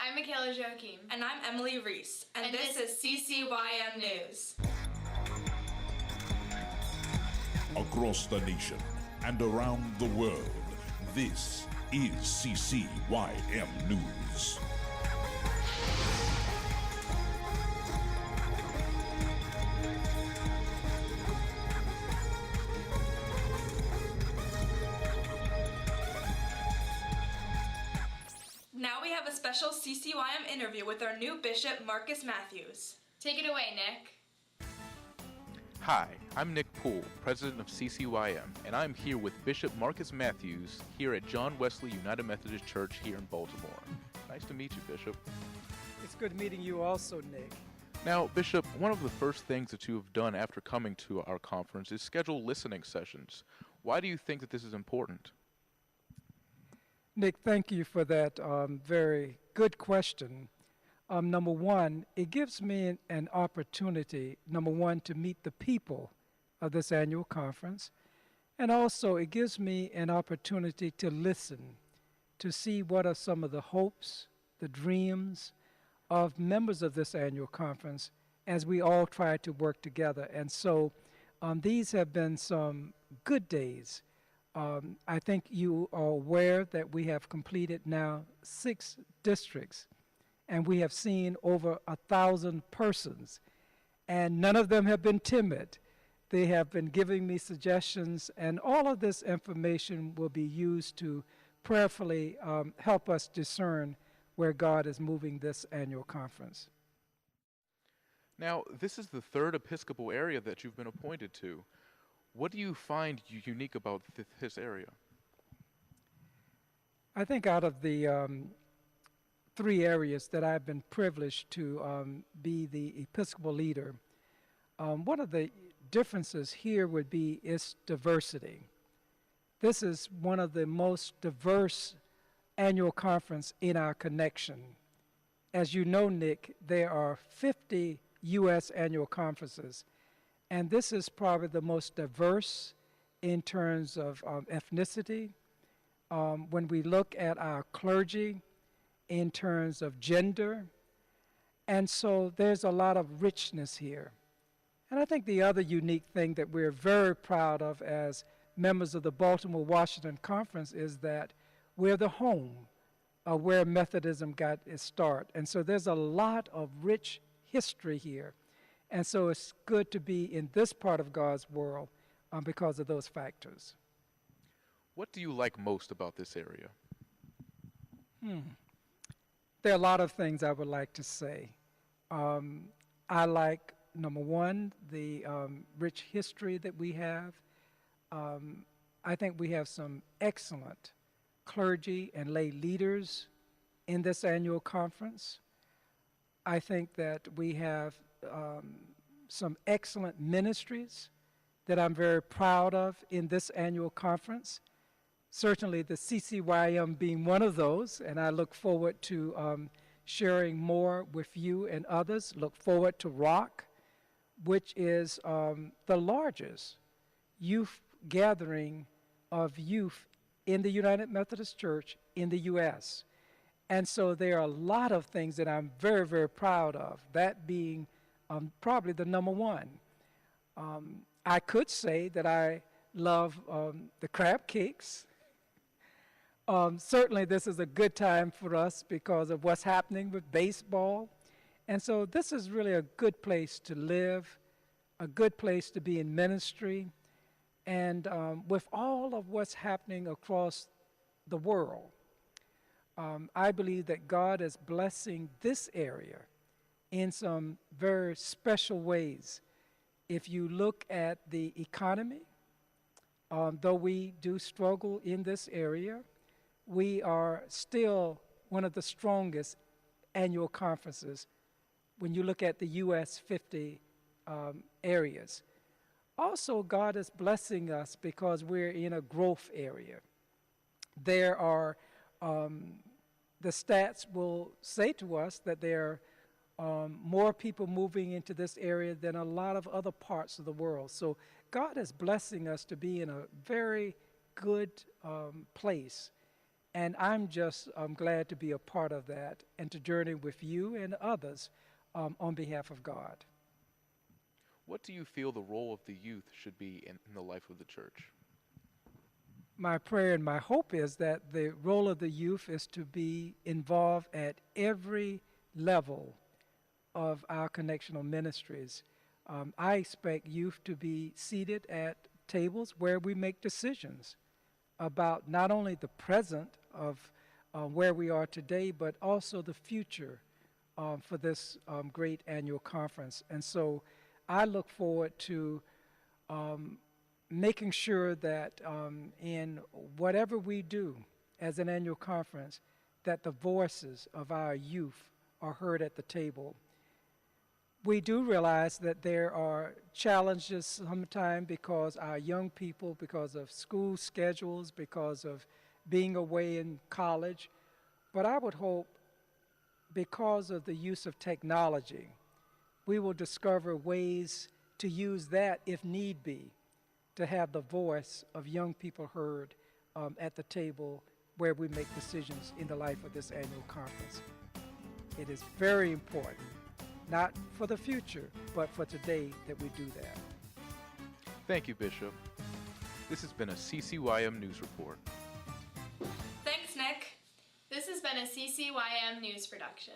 I'm Michaela Joachim. And I'm Emily Reese. And this is CCYM News. Across the nation and around the world, this is CCYM News. Now we have a special CCYM interview with our new Bishop, Marcus Matthews. Take it away, Nick. Hi, I'm Nick Poole, president of CCYM, and I'm here with Bishop Marcus Matthews here at John Wesley United Methodist Church here in Baltimore. Nice to meet you, Bishop. It's good meeting you also, Nick. Now, Bishop, one of the first things that you have done after coming to our conference is schedule listening sessions. Why do you think that this is important? Nick, thank you for that very good question. Number one, it gives me an opportunity, number one, to meet the people of this annual conference. And also, it gives me an opportunity to listen, to see what are some of the hopes, the dreams of members of this annual conference as we all try to work together. And so these have been some good days. I think you are aware that we have completed now 6 districts, and we have seen over 1,000 persons, and none of them have been timid. They have been giving me suggestions, and all of this information will be used to prayerfully help us discern where God is moving this annual conference. Now, this is the 3rd Episcopal area that you've been appointed to. What do you find unique about this area? I think out of the 3 areas that I've been privileged to be the Episcopal leader, one of the differences here would be its diversity. This is one of the most diverse annual conference in our connection. As you know, Nick, there are 50 U.S. annual conferences, and this is probably the most diverse in terms of ethnicity. When we look at our clergy, in terms of gender, and so there's a lot of richness here. And I think the other unique thing that we're very proud of as members of the Baltimore-Washington Conference is that we're the home of where Methodism got its start. And so there's a lot of rich history here. And so it's good to be in this part of God's world because of those factors. What do you like most about this area? There are a lot of things I would like to say. I like, number one, the rich history that we have. I think we have some excellent clergy and lay leaders in this annual conference. I think that we have some excellent ministries that I'm very proud of in this annual conference. Certainly the CCYM being one of those, and I look forward to sharing more with you and others. Look forward to ROC, which is the largest youth gathering of youth in the United Methodist Church in the U.S. And so there are a lot of things that I'm very, very proud of, that being probably the number one. I could say that I love the crab cakes. Certainly this is a good time for us because of what's happening with baseball. And so this is really a good place to live, a good place to be in ministry. And with all of what's happening across the world, I believe that God is blessing this area in some very special ways. If you look at the economy, though we do struggle in this area, we are still one of the strongest annual conferences when you look at the U.S. 50 areas. Also, God is blessing us because we're in a growth area. There are, the stats will say to us that there are more people moving into this area than a lot of other parts of the world. So God is blessing us to be in a very good place. And I'm just glad to be a part of that and to journey with you and others on behalf of God. What do you feel the role of the youth should be in the life of the church? My prayer and my hope is that the role of the youth is to be involved at every level of our connectional ministries. I expect youth to be seated at tables where we make decisions about not only the present of where we are today, but also the future for this great annual conference. And so I look forward to making sure that in whatever we do as an annual conference, that the voices of our youth are heard at the table. We do realize that there are challenges sometimes because our young people, because of school schedules, because of being away in college. But I would hope because of the use of technology, we will discover ways to use that if need be, to have the voice of young people heard at the table where we make decisions in the life of this annual conference. It is very important, not for the future, but for today that we do that. Thank you, Bishop. This has been a CCYM News Report. Thanks, Nick. This has been a CCYM News production.